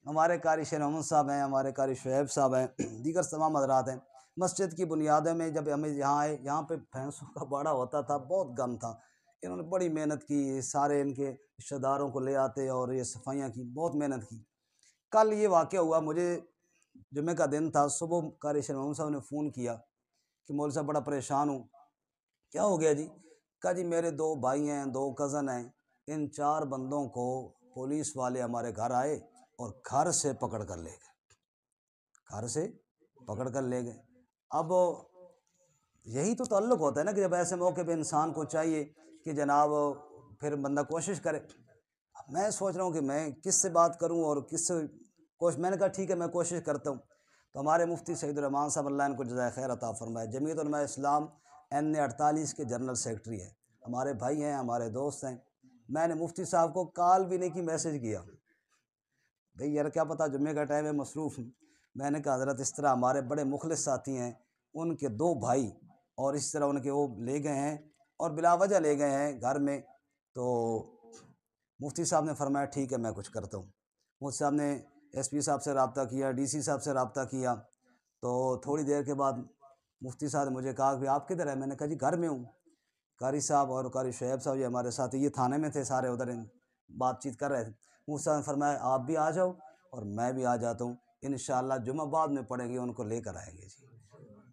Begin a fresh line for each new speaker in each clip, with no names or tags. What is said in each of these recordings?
हमारे कारी शेर मोहम्मद साहब हैं, हमारे कारी शुएब साहब हैं, दीगर तमाम हजरात हैं। मस्जिद की बुनियादों में जब हमें यहाँ आए, यहाँ पे भैंसों का बाड़ा होता था, बहुत गंद था। इन्होंने बड़ी मेहनत की, सारे इनके रिश्तेदारों को ले आते और ये सफाइयाँ की, बहुत मेहनत की। कल ये वाक़या हुआ, मुझे जुम्मे का दिन था, सुबह कारी शेर मोहम्मद साहब ने फ़ोन किया कि मौलवी साहब बड़ा परेशान हूँ। क्या हो गया जी? कहा जी मेरे 2 भाई हैं, 2 कज़न हैं, इन 4 बंदों को पुलिस वाले हमारे घर आए और घर से पकड़ कर ले गए, घर से पकड़ कर ले गए। अब यही तो ताल्लुक़ होता है ना कि जब ऐसे मौके पे इंसान को चाहिए कि जनाब फिर बंदा कोशिश करे। अब मैं सोच रहा हूँ कि मैं किससे बात करूँ और किससे मैंने कहा ठीक है मैं कोशिश करता हूँ। तो हमारे मुफ्ती सईदुर्रहमान साहब अल्लाह इनको जज़ाए खैर अता फ़रमाए, जमीयत उलमा इस्लाम NA 48 के जनरल सेक्रेटरी हैं, हमारे भाई हैं, हमारे दोस्त हैं। मैंने मुफ्ती साहब को कॉल भी नहीं की, मैसेज किया, भाई यार क्या पता जुम्मे का टाइम है, मसरूफ़ हूँ। मैंने कहा हज़रत इस तरह हमारे बड़े मुखलिस साथी हैं, उनके 2 भाई और इस तरह उनके वो ले गए हैं और बिला वजह ले गए हैं घर में। तो मुफ्ती साहब ने फरमाया ठीक है मैं कुछ करता हूँ। मुफ्ती साहब ने SP साहब से रब्ता किया, DC साहब से रब्ता किया। तो थोड़ी देर के बाद मुफ्ती साहब ने मुझे कहा कि आप किधर हैं? मैंने कहा जी घर में हूँ। कारी साहब और कारी शुएब साहब ये हमारे साथ, ये थाने में थे, सारे उधर बातचीत कर रहे थे। मुफ्ती साहब ने फरमाया आप भी आ जाओ और मैं भी आ जाता हूँ, इंशाअल्लाह जुमा बाद में पड़ेगी, उनको लेकर आएंगे जी।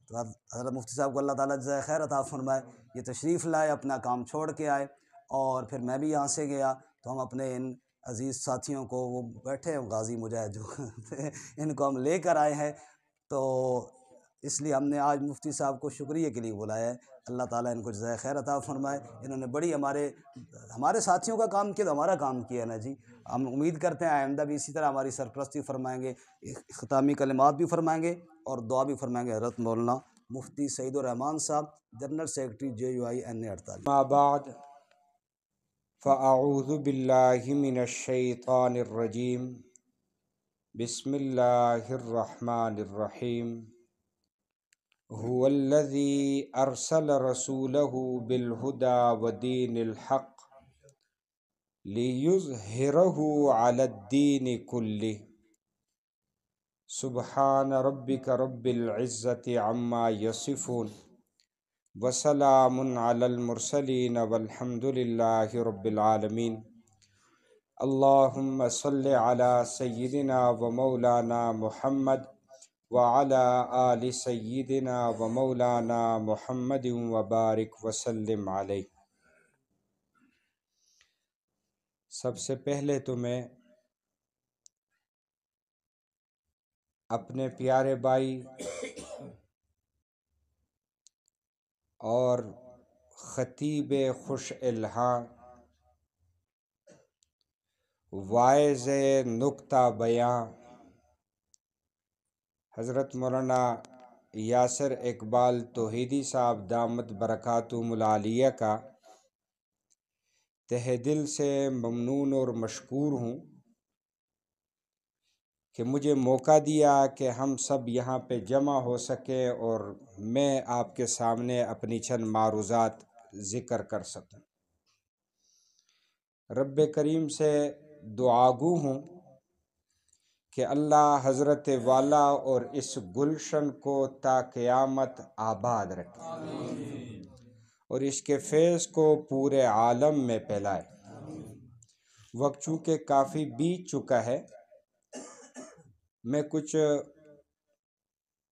तो हज़रत मुफ्ती साहब को अल्लाह ताला जज़ाए खैर अता फ़रमाए, ये तशरीफ़ लाए, अपना काम छोड़ के आए और फिर मैं भी यहाँ से गया। तो हम अपने इन अज़ीज़ साथियों को, वो बैठे हैं गाज़ी मुजाहिद जो इनको हम लेकर आए हैं। तो इसलिए हमने आज मुफ्ती साहब को शुक्रिया के लिए बुलाया है। अल्लाह ताला इनको जज़ाए खैर अता फ़रमाए। इन्होंने बड़ी हमारे साथियों का काम किया तो हमारा काम किया ना जी। हम उम्मीद करते हैं आइंदा भी इसी तरह हमारी सरपरस्ती फरमाएंगे, इख्तितामी कलिमात भी फरमाएंगे और दुआ भी फरमाएंगे। हज़रत मौलाना मुफ्ती सईदुर्रहमान साहब, जनरल सेक्रेटरी JUI NA 48।
माबाद फ़अऊज़ु बिल्लाहि मिनश शैतानिर रजीम, बिस्मिल्लाहिर रहमानिर रहीम। हुवल्लज़ी अरसल रसूलहु बिल हुदा व दीनिल हक़ लियुज़हिरहु अलद्दीनि कुल्लिहि। सुब्हान रब्बिका रब्बिल इज़्ज़ति अम्मा यसिफ़ून वसलामुन अलल मुरसलीन वल्हम्दुलिल्लाहि रब्बिल आलमीन। अल्लाहुम्मा सल्लि अला सय्यिदिना व मौलाना मुहम्मद व अला आलि सय्यिदिना व मौलाना मुहम्मदिन व बारिक वसल्लिम अलैहि। सबसे पहले तो मैं अपने प्यारे भाई और ख़तीब खुश इल्हां वाइज़ नुक्ता बयां हज़रत मौलाना यासिर इकबाल तौहीदी साहब दामत बरकातुहुमुल आलिया का तहे दिल से ममनून और मशकूर हूँ कि मुझे मौका दिया कि हम सब यहाँ पे जमा हो सकें और मैं आपके सामने अपनी चंद मारूज़ात ज़िक्र कर सकूँ। रब्बे करीम से दुआगू हूँ कि अल्लाह हज़रत वाला और इस गुलशन को ता क़यामत आबाद रखे और इसके फैज़ को पूरे आलम में फैलाए। वक्त चूँकि काफ़ी बीत चुका है, मैं कुछ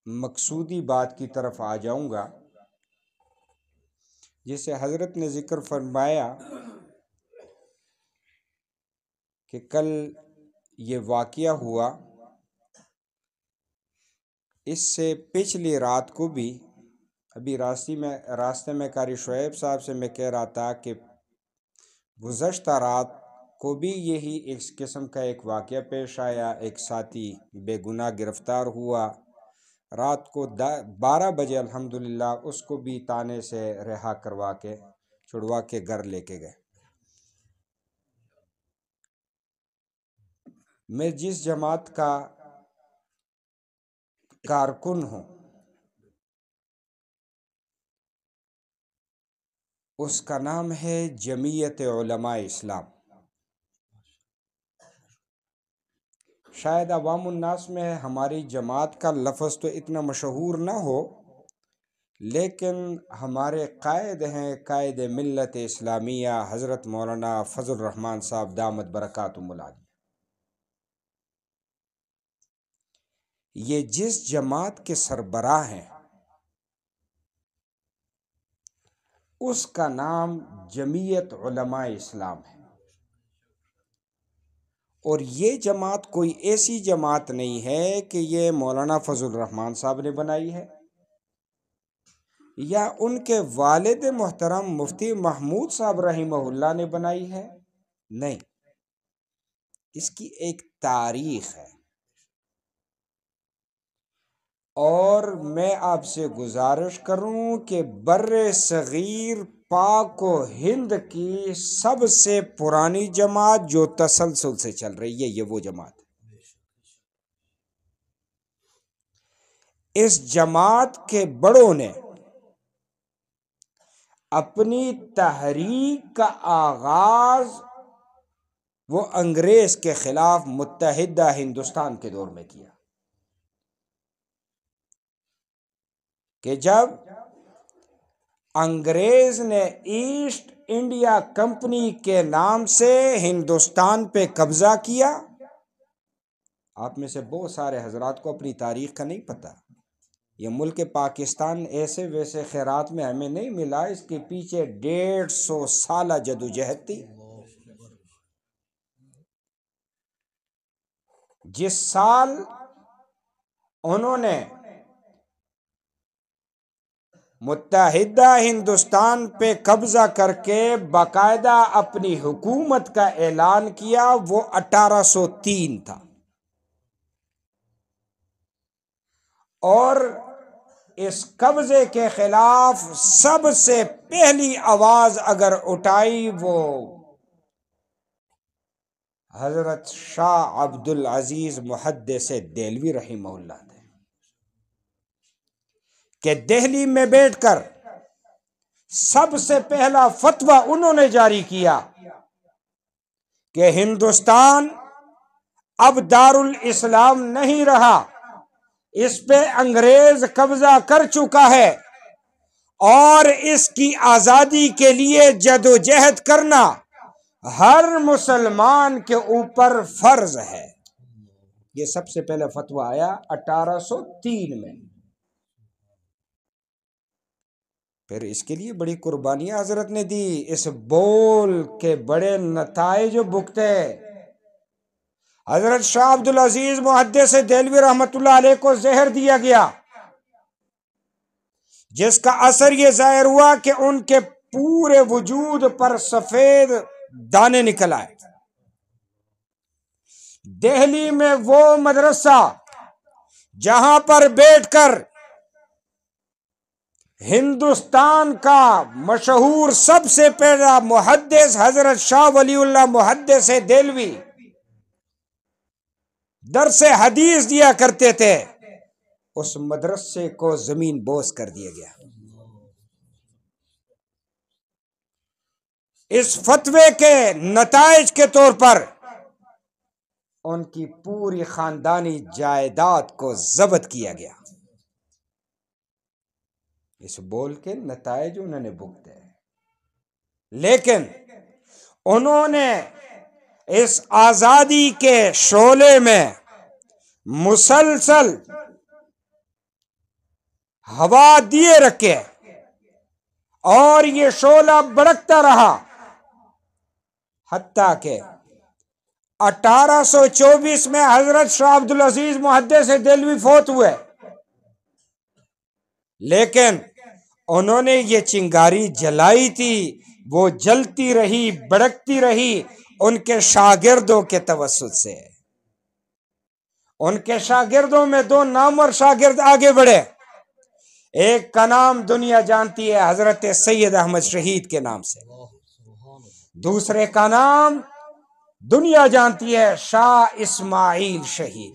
मकसूदी बात की तरफ आ जाऊँगा। जिसे हज़रत ने ज़िक्र फरमाया कि कल ये वाक़या हुआ, इससे पिछली रात को भी अभी रास्ते में कारी शुएब साहब से मैं कह रहा था कि गुज़श्ता रात को भी यही इस किस्म का एक वाक़या पेश आया। एक साथी बेगुनाह गिरफ़्तार हुआ, रात को 12 बजे अल्हम्दुलिल्लाह उसको भी ताने से रिहा करवा के छुड़वा के घर लेके गए। मैं जिस जमात का कारकुन हूँ उसका नाम है जमीयत उलमा इस्लाम। शायद अवामुन्नास में हमारी जमात का लफ्ज़ तो इतना मशहूर ना हो, लेकिन हमारे कायद हैं, कायद मिल्लत इस्लामिया हज़रत मौलाना फजल रहमान साहब दामत बरकातुहुमुल आलिया। ये जिस जमात के सरबराह हैं उसका नाम जमीयत उलमा इस्लाम है। और ये जमात कोई ऐसी जमात नहीं है कि ये मौलाना फजल रहमान साहब ने बनाई है या उनके वालिद मोहतरम मुफ्ती महमूद साहब रहीमहुल्लाह ने बनाई है। नहीं, इसकी एक तारीख है। और मैं आपसे गुजारिश करूं कि बर्रे सगीर पाक व हिंद की सबसे पुरानी जमात जो तसलसल से चल रही है, ये वो जमात है। इस जमात के बड़ों ने अपनी तहरीक का आगाज वो अंग्रेज के खिलाफ मुत्तहिदा हिंदुस्तान के दौर में किया कि जब अंग्रेज ने ईस्ट इंडिया कंपनी के नाम से हिंदुस्तान पे कब्जा किया। आप में से बहुत सारे हजरात को अपनी तारीख का नहीं पता। ये मुल्क पाकिस्तान ऐसे वैसे खैरात में हमें नहीं मिला, इसके पीछे 150 साल जदोजहद थी। जिस साल उन्होंने मुत्तहिदा हिंदुस्तान पे कब्जा करके बाकायदा अपनी हुकूमत का ऐलान किया, वो 1803 था। और इस कब्जे के खिलाफ सबसे पहली आवाज अगर उठाई वो हजरत शाह अब्दुल अजीज मुहद्दिस देलवी रहीमहुल्लाह थे कि दिल्ली में बैठकर सबसे पहला फतवा उन्होंने जारी किया कि हिंदुस्तान अब दारुल इस्लाम नहीं रहा, इस पे अंग्रेज कब्जा कर चुका है और इसकी आजादी के लिए जदोजहद करना हर मुसलमान के ऊपर फर्ज है। ये सबसे पहले फतवा आया 1803 में। फिर इसके लिए बड़ी कुर्बानियां हजरत ने दी। इस बोल के बड़े नताइज भुगते। हजरत शाह अब्दुल अजीज मुहद्दिस देलवी रहमतुल्लाह अलैह को जहर दिया गया, जिसका असर यह जाहिर हुआ कि उनके पूरे वजूद पर सफेद दाने निकल आए। दिल्ली में वो मदरसा जहां पर बैठकर हिंदुस्तान का मशहूर सबसे पहला मुहद्दिस हजरत शाह वलीउल्लाह मुहद्दिस देलवी दरसे हदीस दिया करते थे, उस मदरसे को जमीन बोस कर दिया गया। इस फतवे के नताइज के तौर पर उनकी पूरी खानदानी जायदाद को जब्त किया गया। इस बोल के नताइज उन्होंने भुगते, लेकिन उन्होंने इस आजादी के शोले में मुसलसल हवा दिए रखे और ये शोला भड़कता रहा, हत्ता के 1824 में हजरत शाह अब्दुल अजीज मुहद्दिस देलवी फौत हुए। लेकिन उन्होंने ये चिंगारी जलाई थी, वो जलती रही, भड़कती रही उनके शागिर्दों के तवस्सुत से। उनके शागिर्दों में दो नामवर शागिर्द आगे बढ़े। एक का नाम दुनिया जानती है हजरत सैयद अहमद शहीद के नाम से, दूसरे का नाम दुनिया जानती है शाह इस्माइल शहीद,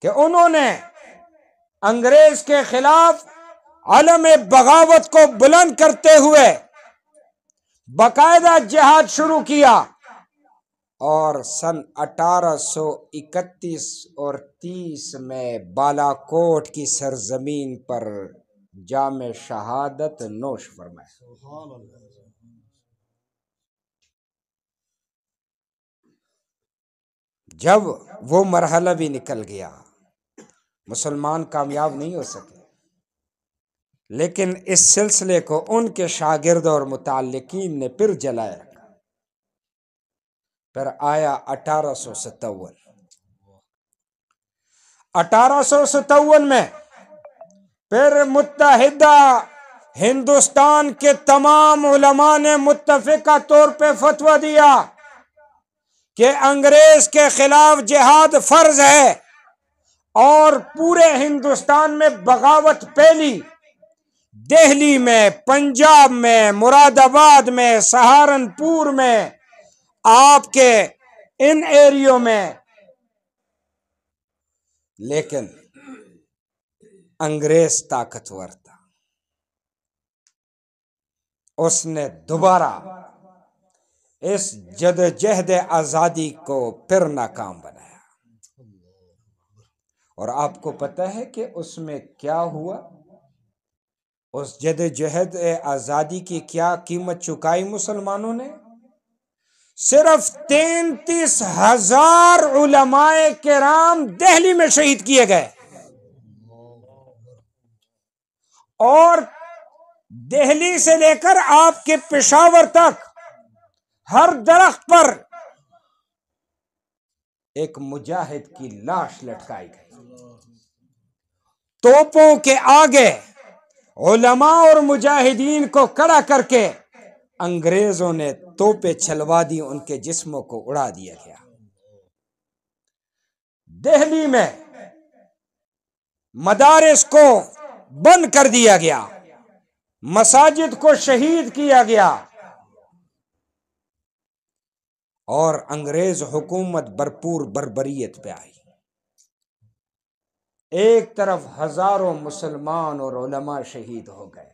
कि उन्होंने अंग्रेज के खिलाफ अलम बगावत को बुलंद करते हुए बाकायदा जिहाद शुरू किया और सन 1831 और 30 में बालाकोट की सरजमीन पर जामे शहादत नोश फरमाया। जब वो मरहला भी निकल गया, मुसलमान कामयाब नहीं हो सके, लेकिन इस सिलसिले को उनके शागिर्द और मुताल्लिकीन ने फिर जलाया रखा। फिर आया 1857। 1857 में फिर मुत्तहिदा हिंदुस्तान के तमाम उलमा ने मुत्तफिका तौर पे फतवा दिया कि अंग्रेज के खिलाफ जिहाद फर्ज है, और पूरे हिंदुस्तान में बगावत फैली। दिल्ली में, पंजाब में, मुरादाबाद में, सहारनपुर में, आपके इन एरियो में। लेकिन अंग्रेज ताकतवर था, उसने दोबारा इस जदोजहद आजादी को फिर नाकाम बनाया। और आपको पता है कि उसमें क्या हुआ? उस जदोजहद आजादी की क्या कीमत चुकाई मुसलमानों ने? सिर्फ 33,000 उलमाए किराम दिल्ली में शहीद किए गए, और दिल्ली से लेकर आपके पेशावर तक हर दरख्त पर एक मुजाहिद की लाश लटकाई गई। तोपों के आगे उलमा और मुजाहिदीन को खड़ा करके अंग्रेजों ने तोपे चलवा दी, उनके जिस्मों को उड़ा दिया गया। दिल्ली में मदारिस को बंद कर दिया गया, मसाजिद को शहीद किया गया, और अंग्रेज हुकूमत भरपूर बर्बरियत पे आई। एक तरफ हजारों मुसलमान और उलमा शहीद हो गए,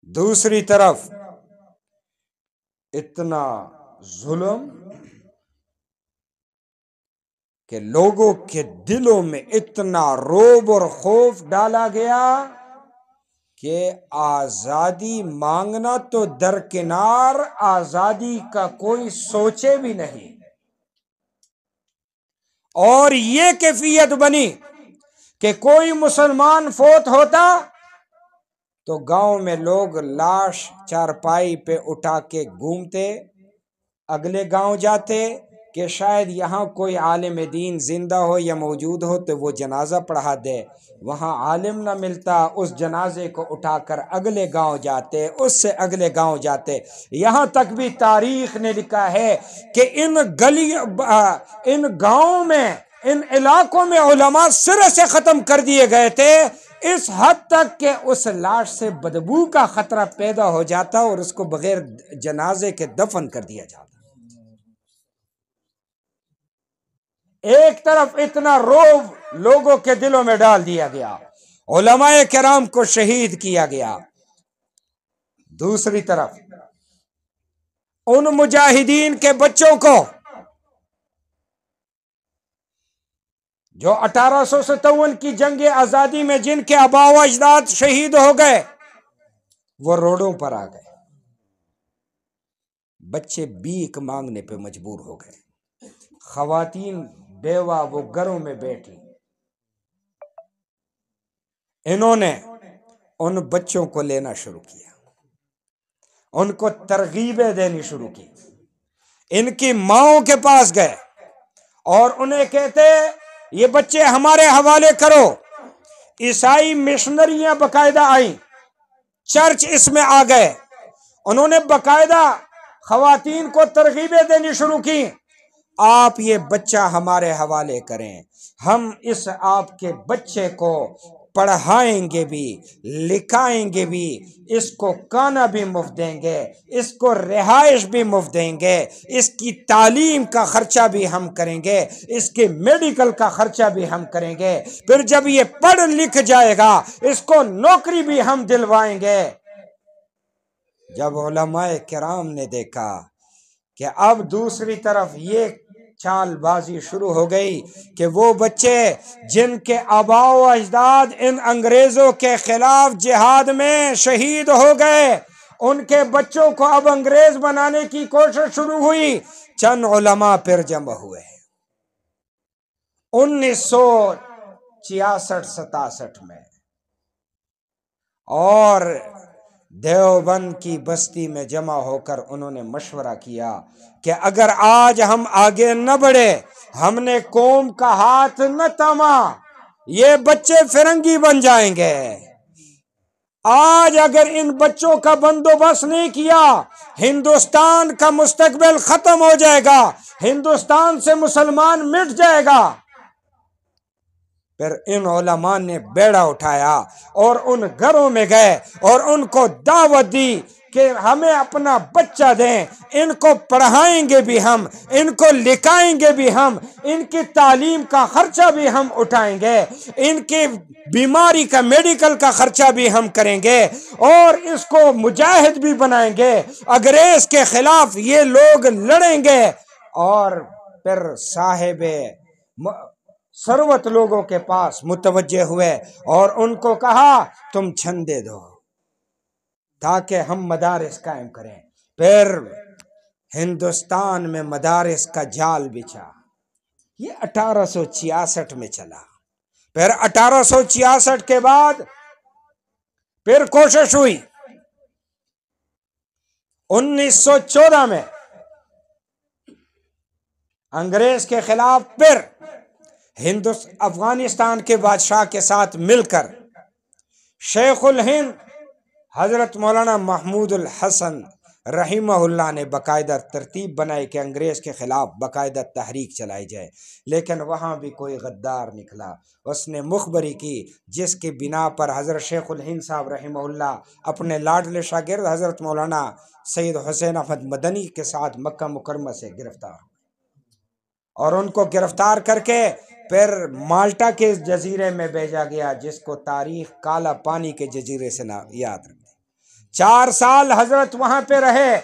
दूसरी तरफ इतना जुल्म कि लोगों के दिलों में इतना रोब और खौफ डाला गया कि आजादी मांगना तो दरकिनार, आजादी का कोई सोचे भी नहीं। और ये कैफियत बनी कि कोई मुसलमान फोत होता तो गांव में लोग लाश चारपाई पे उठा के घूमते, अगले गांव जाते कि शायद यहाँ कोई आलिम दीन जिंदा हो या मौजूद हो तो वो जनाजा पढ़ा दे। वहाँ आलिम ना मिलता, उस जनाजे को उठाकर अगले गांव जाते, उससे अगले गांव जाते। यहाँ तक भी तारीख ने लिखा है कि इन गांवों में, इन इलाकों में उलमा सिरे से खत्म कर दिए गए थे, इस हद तक कि उस लाश से बदबू का खतरा पैदा हो जाता और उसको बगैर जनाजे के दफन कर दिया जाता। एक तरफ इतना रोब लोगों के दिलों में डाल दिया गया, उलमाए किराम को शहीद किया गया, दूसरी तरफ उन मुजाहिदीन के बच्चों को जो 1857 की जंग आजादी में जिनके आबा व अजदाद शहीद हो गए, वो रोडों पर आ गए। बच्चे भीख मांगने पे मजबूर हो गए, खवातीन बेवा वो घरों में बैठी। इन्होंने उन बच्चों को लेना शुरू किया, उनको तरगीबें देनी शुरू की, इनकी माओं के पास गए और उन्हें कहते ये बच्चे हमारे हवाले करो। ईसाई मिशनरियां बकायदा आई, चर्च इसमें आ गए, उन्होंने बकायदा खवातीन को तरगीबें देनी शुरू की, आप ये बच्चा हमारे हवाले करें, हम इस आपके बच्चे को पढ़ाएंगे भी, लिखाएंगे भी, इसको खाना भी मुफ्त देंगे, इसको रिहाइश भी मुफ्त देंगे, इसकी तालीम का खर्चा भी हम करेंगे, इसके मेडिकल का खर्चा भी हम करेंगे, फिर जब ये पढ़ लिख जाएगा इसको नौकरी भी हम दिलवाएंगे। जब उलमाए किराम ने देखा कि अब दूसरी तरफ ये चालबाजी शुरू हो गई कि वो बच्चे जिनके आबाओ अजदाद इन अंग्रेजों के खिलाफ जिहाद में शहीद हो गए, उनके बच्चों को अब अंग्रेज बनाने की कोशिश शुरू हुई। चंद उलमा फिर जमा हुए 1966-67 में, और देवबंद की बस्ती में जमा होकर उन्होंने मशवरा किया कि अगर आज हम आगे न बढ़े, हमने कौम का हाथ न थामा, ये बच्चे फिरंगी बन जाएंगे। आज अगर इन बच्चों का बंदोबस्त नहीं किया, हिंदुस्तान का मुस्तकबिल खत्म हो जाएगा, हिंदुस्तान से मुसलमान मिट जाएगा। फिर इन उलमा ने बेड़ा उठाया और उन घरों में गए और उनको दावत दी कि हमें अपना बच्चा दें, इनको पढ़ाएंगे भी हम, इनको लिखाएंगे भी हम, इनकी तालीम का खर्चा भी हम उठाएंगे, इनकी बीमारी का मेडिकल का खर्चा भी हम करेंगे, और इसको मुजाहिद भी बनाएंगे, अंग्रेज के खिलाफ ये लोग लड़ेंगे। और फिर साहिबे सरवत लोगों के पास मुतवज्जे हुए और उनको कहा तुम छंदे दो ताकि हम मदारिस कायम करें। फिर हिंदुस्तान में मदारिस का जाल बिछा। ये 1866 में चला। फिर 1866 के बाद फिर कोशिश हुई। 1914 में अंग्रेज के खिलाफ फिर अफगानिस्तान के बादशाह के साथ मिलकर शेखुल हिंद हजरत मौलाना महमूदुल हसन रहीमहुल्लाह ने बाकायदा तरतीब बनाई कि अंग्रेज के खिलाफ बाकायदा तहरीक चलाई जाए। लेकिन वहाँ भी कोई गद्दार निकला, उसने मुखबरी की जिसकी बिना पर हजरत शेखुल हिंद साहब रहीमहुल्लाह अपने लाडले शागिर्द हजरत मौलाना सैयद हुसैन अहमद मदनी के साथ मक्का मुकरमा से गिरफ्तार, और उनको गिरफ्तार करके फिर माल्टा के जजीरे में भेजा गया, जिसको तारीख काला पानी के जजीरे से ना याद रखते। 4 साल हजरत वहां पे रहे,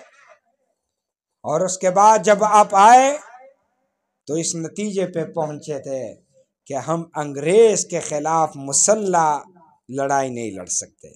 और उसके बाद जब आप आए तो इस नतीजे पे पहुंचे थे कि हम अंग्रेज के खिलाफ मुसल्ला लड़ाई नहीं लड़ सकते,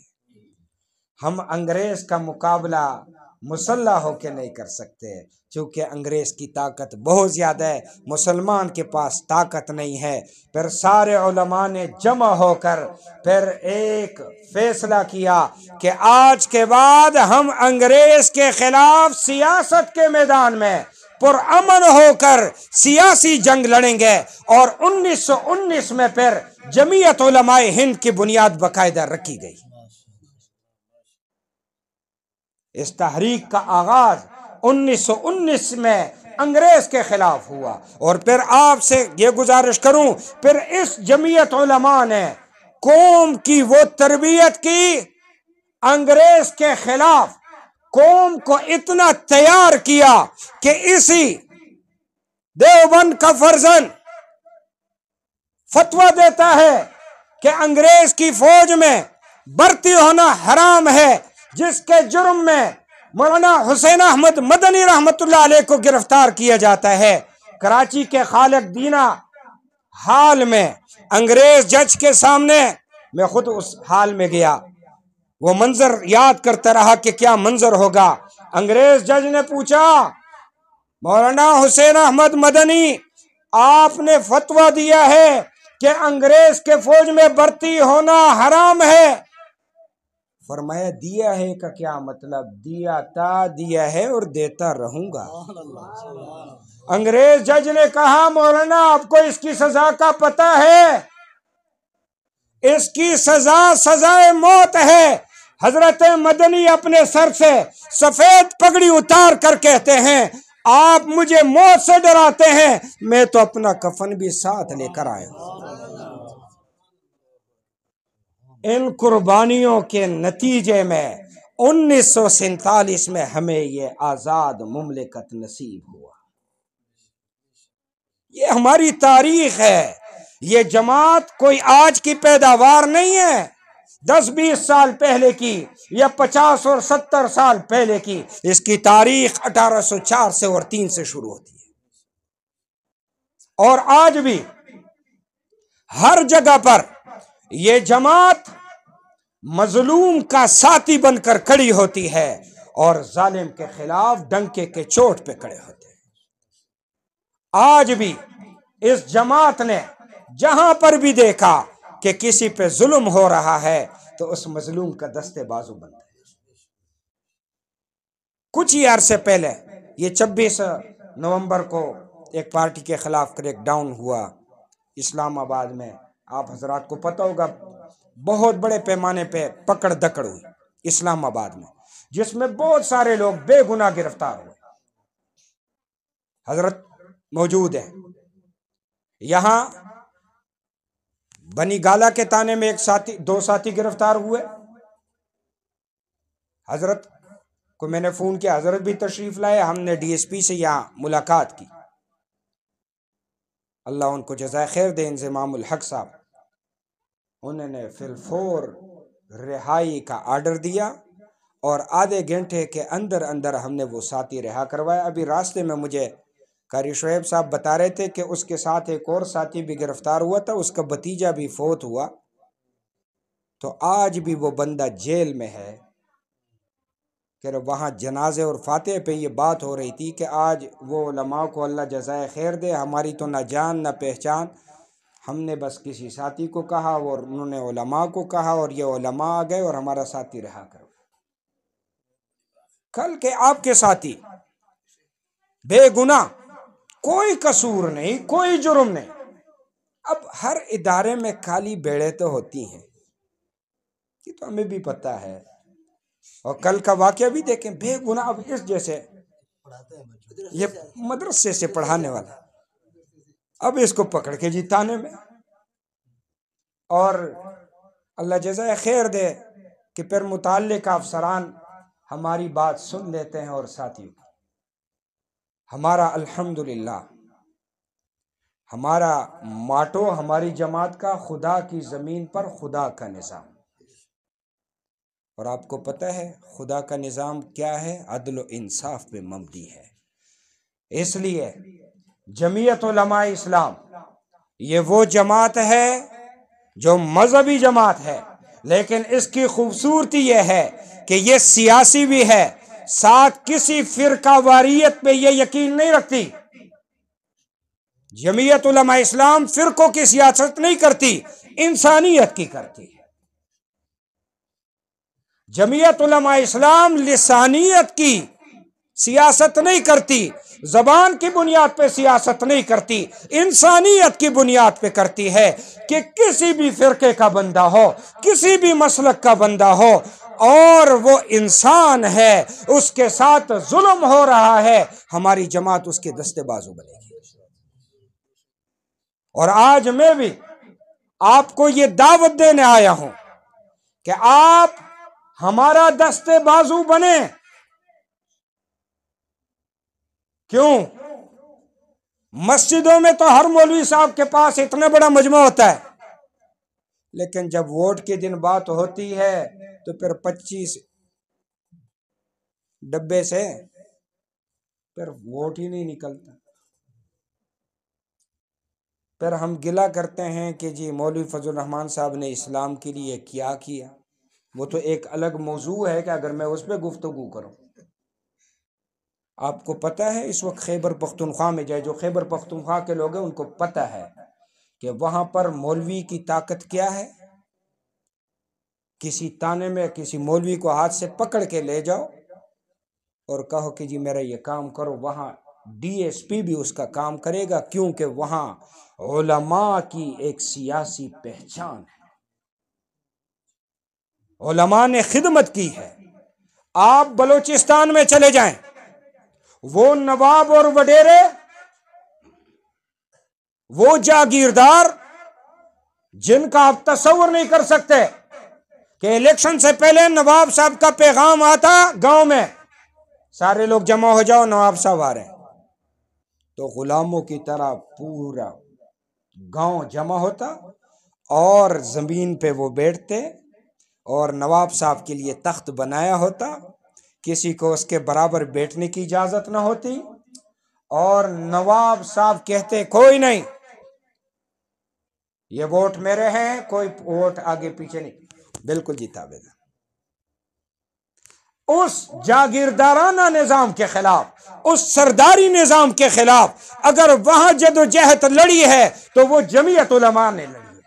हम अंग्रेज का मुकाबला मुसल्ला होके नहीं कर सकते, क्योंकि अंग्रेज की ताकत बहुत ज़्यादा है, मुसलमान के पास ताकत नहीं है। फिर सारे उलमा ने जमा होकर फिर एक फैसला किया कि आज के बाद हम अंग्रेज के खिलाफ सियासत के मैदान में पुरअमन होकर सियासी जंग लड़ेंगे। और 1919 में फिर जमीयत उलमाए हिंद की बुनियाद बाकायदा रखी गई। इस तहरीक का आगाज 1919 में अंग्रेज के खिलाफ हुआ। और फिर आपसे ये गुजारिश करूं, फिर इस जमीयत उलमा ने कौम की वो तरबियत की, अंग्रेज के खिलाफ कौम को इतना तैयार किया कि इसी देवबंद का फर्जन फतवा देता है कि अंग्रेज की फौज में भर्ती होना हराम है, जिसके जुर्म में मौलाना हुसैन अहमद मदनी रहमतुल्लाह अलैह को गिरफ्तार किया जाता है। कराची के खालिद दीना हाल में अंग्रेज जज के सामने, मैं खुद उस हाल में गया, वो मंजर याद करता रहा कि क्या मंजर होगा। अंग्रेज जज ने पूछा, मौलाना हुसैन अहमद मदनी, आपने फतवा दिया है कि अंग्रेज के फौज में भर्ती होना हराम है। फरमाया दिया है का क्या मतलब, दिया है और देता रहूंगा। अंग्रेज जज ने कहा, मौलाना आपको इसकी सजा का पता है, इसकी सजा सजाए मौत है। हजरत मदनी अपने सर से सफेद पगड़ी उतार कर कहते हैं, आप मुझे मौत से डराते हैं, मैं तो अपना कफन भी साथ लेकर आया हूं। इन कुर्बानियों के नतीजे में 1947 में हमें ये आजाद मुमलिकत नसीब हुआ। ये हमारी तारीख है। ये जमात कोई आज की पैदावार नहीं है, 10-20 साल पहले की या 50 और 70 साल पहले की, इसकी तारीख 1804 से और 3 से शुरू होती है। और आज भी हर जगह पर यह जमात मजलूम का साथी बनकर खड़ी होती है और जालिम के खिलाफ डंके के चोट पे खड़े होते हैं। आज भी इस जमात ने जहां पर भी देखा कि किसी पे जुल्म हो रहा है तो उस मजलूम का दस्ते बाजू बनते हैं। कुछ ही अरसे पहले ये 26 नवंबर को एक पार्टी के खिलाफ क्रैकडाउन हुआ इस्लामाबाद में। आप हजरात को पता होगा, बहुत बड़े पैमाने पे पकड़ दकड़ हुई इस्लामाबाद में, जिसमें बहुत सारे लोग बेगुनाह गिरफ्तार हुए। हजरत मौजूद है यहां। बनी गाला के थाने में दो साथी गिरफ्तार हुए। हजरत को मैंने फोन किया, हजरत भी तशरीफ लाए। हमने डीएसपी से यहां मुलाकात की। अल्लाह उनको जज़ाए खैर दे, इंज़मामुल हक साहब, उन्होंने फिलफोर रिहाई का आर्डर दिया और आधे घंटे के अंदर अंदर हमने वो साथी रिहा करवाया। अभी रास्ते में मुझे कारी शुएब साहब बता रहे थे कि उसके साथ एक और साथी भी गिरफ्तार हुआ था, उसका भतीजा भी फौत हुआ। तो आज भी वो बंदा जेल में है। कि वहाँ जनाजे और फातह पे ये बात हो रही थी कि आज वो उलमा को अल्लाह जज़ाए खैर दे, हमारी तो ना जान ना पहचान, हमने बस किसी साथी को कहा और उन्होंने उलमा को कहा और ये उलमा आ गए और हमारा साथी रहा कर। कल के आपके साथी बेगुनाह, कोई कसूर नहीं, कोई जुर्म नहीं। अब हर इदारे में काली बेड़े तो होती हैं, ये तो हमें भी पता है। और कल का वाकया भी देखें, बेगुनाह। अब इस जैसे ये मदरसे से पढ़ाने वाला, अब इसको पकड़ के जी थाने में। और अल्लाह जज़ाए खैर दे कि फिर मुताल्लिक अफसरान हमारी बात सुन लेते हैं। और साथियों, हमारा अल्हम्दुलिल्लाह हमारा माटो हमारी जमात का खुदा की ज़मीन पर खुदा का निज़ाम। और आपको पता है खुदा का निज़ाम क्या है? अदल व इंसाफ पे मबनी है। इसलिए जमीयत उलमा इस्लाम ये वो जमात है जो मजहबी जमात है, लेकिन इसकी खूबसूरती यह है कि ये सियासी भी है, साथ किसी फिरका वारियत पे ये यकीन नहीं रखती। जमीयत उलमा इस्लाम फिरकों की सियासत नहीं करती, इंसानियत की करती है। जमीयत उलमा इस्लाम लिसानियत की सियासत नहीं करती, जबान की बुनियाद पे सियासत नहीं करती, इंसानियत की बुनियाद पे करती है कि किसी भी फिरके का बंदा हो, किसी भी मसलक का बंदा हो और वो इंसान है, उसके साथ जुल्म हो रहा है, हमारी जमात उसके दस्ते बाजू बनेगी। और आज मैं भी आपको ये दावत देने आया हूं कि आप हमारा दस्ते बाजू बने। क्यों? मस्जिदों में तो हर मौलवी साहब के पास इतना बड़ा मजमा होता है, लेकिन जब वोट के दिन बात होती है तो फिर 25 डब्बे से फिर वोट ही नहीं निकलता। फिर हम गिला करते हैं कि जी मौलवी फजल रहमान साहब ने इस्लाम के लिए क्या किया। वो तो एक अलग मौजू है कि अगर मैं उस पर गुफ्तगू करूं। आपको पता है इस वक्त खैबर पख्तूनख्वा में जाए, जो खैबर पख्तूनख्वा के लोग हैं उनको पता है कि वहां पर मौलवी की ताकत क्या है। किसी ताने में किसी मौलवी को हाथ से पकड़ के ले जाओ और कहो कि जी मेरा ये काम करो, वहां डीएसपी भी उसका काम करेगा, क्योंकि वहां उलमा की एक सियासी पहचान है, उलमा ने खिदमत की है। आप बलूचिस्तान में चले जाएं, वो नवाब और वडेरे, वो जागीरदार जिनका आप तस्वर नहीं कर सकते कि इलेक्शन से पहले नवाब साहब का पैगाम आता गांव में, सारे लोग जमा हो जाओ, नवाब साहब आ रहे हैं, तो गुलामों की तरह पूरा गांव जमा होता और जमीन पे वो बैठते और नवाब साहब के लिए तख्त बनाया होता, किसी को उसके बराबर बैठने की इजाज़त न होती, और नवाब साहब कहते कोई नहीं, ये वोट मेरे हैं, कोई वोट आगे पीछे नहीं, बिल्कुल जी ताबेदार। उस जागीरदाराना निजाम के खिलाफ, उस सरदारी निजाम के खिलाफ अगर वहां जदोजहद लड़ी है तो वो जमीयत उलमा ने लड़ी है।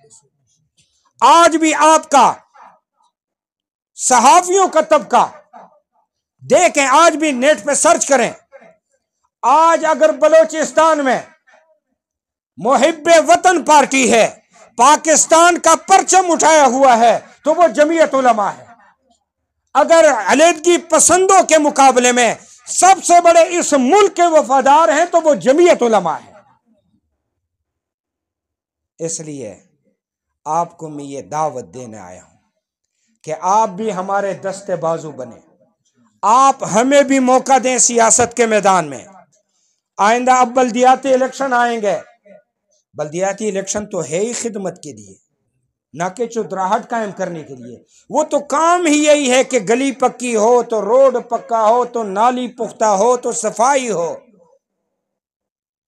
आज भी आपका सहाफियों का तबका देखें, आज भी नेट पे सर्च करें, आज अगर बलोचिस्तान में मुहिब्बे वतन पार्टी है, पाकिस्तान का परचम उठाया हुआ है, तो वो जमीयत उलमा है। अगर अलहदगी पसंदों के मुकाबले में सबसे बड़े इस मुल्क के वफादार हैं तो वो जमीयत उलमा है। इसलिए आपको मैं ये दावत देने आया हूं कि आप भी हमारे दस्ते बाजू बने, आप हमें भी मौका दें सियासत के मैदान में। आइंदा अब बल्दियाती इलेक्शन आएंगे, बल्दियाती इलेक्शन तो है ही खिदमत के लिए, ना कि चुदराहट कायम करने के लिए। वो तो काम ही यही है कि गली पक्की हो तो रोड पक्का हो, तो नाली पुख्ता हो तो सफाई हो।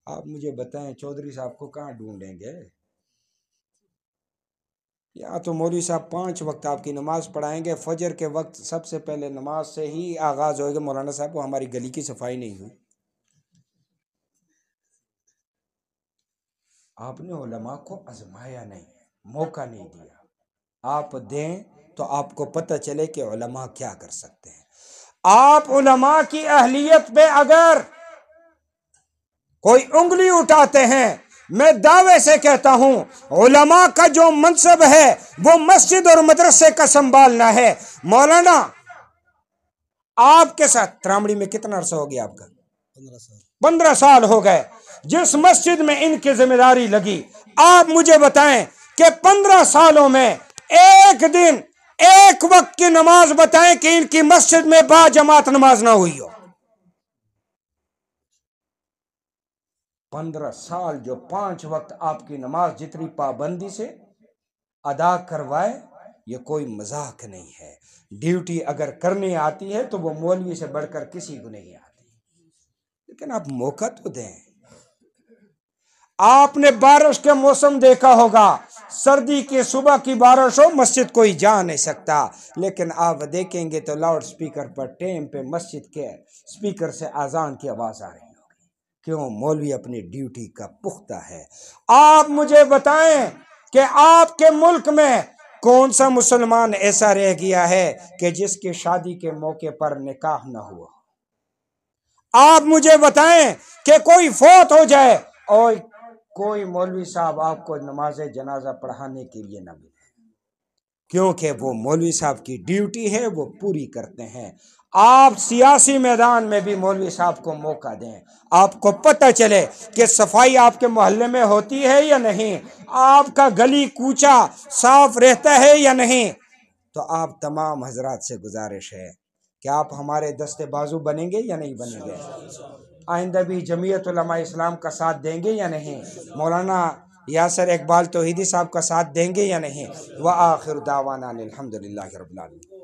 आप मुझे बताएं चौधरी साहब को कहाँ ढूंढेंगे? या तो मौलवी साहब 5 वक्त आपकी नमाज पढ़ाएंगे, फजर के वक्त सबसे पहले नमाज से ही आगाज होगा, मौलाना साहब को हमारी गली की सफाई नहीं हुई। आपने उलमा को आजमाया नहीं, मौका नहीं दिया। आप दें तो आपको पता चले कि उलमा क्या कर सकते हैं। आप उलमा की अहलियत पे अगर कोई उंगली उठाते हैं, मैं दावे से कहता हूं उलमा का जो मनसब है वो मस्जिद और मदरसे का संभालना है। मौलाना आपके साथ त्रामड़ी में कितना अरसा हो गया आपका? 15 साल हो गए। जिस मस्जिद में इनकी जिम्मेदारी लगी, आप मुझे बताएं कि 15 सालों में एक दिन एक वक्त की नमाज बताएं कि इनकी मस्जिद में बाजमात नमाज ना हुई हो। 15 साल जो 5 वक्त आपकी नमाज जितनी पाबंदी से अदा करवाए, ये कोई मजाक नहीं है। ड्यूटी अगर करनी आती है तो वो मौलवी से बढ़कर किसी को नहीं आती, लेकिन आप मौका तो दें। आपने बारिश के मौसम देखा होगा, सर्दी की सुबह की बारिश हो, मस्जिद कोई जा नहीं सकता, लेकिन आप देखेंगे तो लाउड स्पीकर पर टेम पे मस्जिद के स्पीकर से अजान की आवाज आ रही होगी। क्यों? मौलवी अपनी ड्यूटी का पुख्ता है। आप मुझे बताएं कि आपके मुल्क में कौन सा मुसलमान ऐसा रह गया है कि जिसकी शादी के मौके पर निकाह न हुआ? आप मुझे बताएं कि कोई फोत हो जाए और कोई मौलवी साहब आपको नमाज जनाजा पढ़ाने के लिए ना मिले, क्योंकि वो मौलवी साहब की ड्यूटी है, वो पूरी करते हैं। आप सियासी मैदान में भी मौलवी साहब को मौका दें, आपको पता चले कि सफाई आपके मोहल्ले में होती है या नहीं, आपका गली कूचा साफ रहता है या नहीं। तो आप तमाम हजरात से गुजारिश है कि आप हमारे दस्ते बाजू बनेंगे या नहीं बनेंगे? आइंदा भी जमीयत उलमा इस्लाम का साथ देंगे या नहीं? मौलाना यासर इकबाल तौहीदी साहब का साथ देंगे या नहीं? व आखिर दावाना अल्हम्दुलिल्लाहि रब्बिल आलमीन।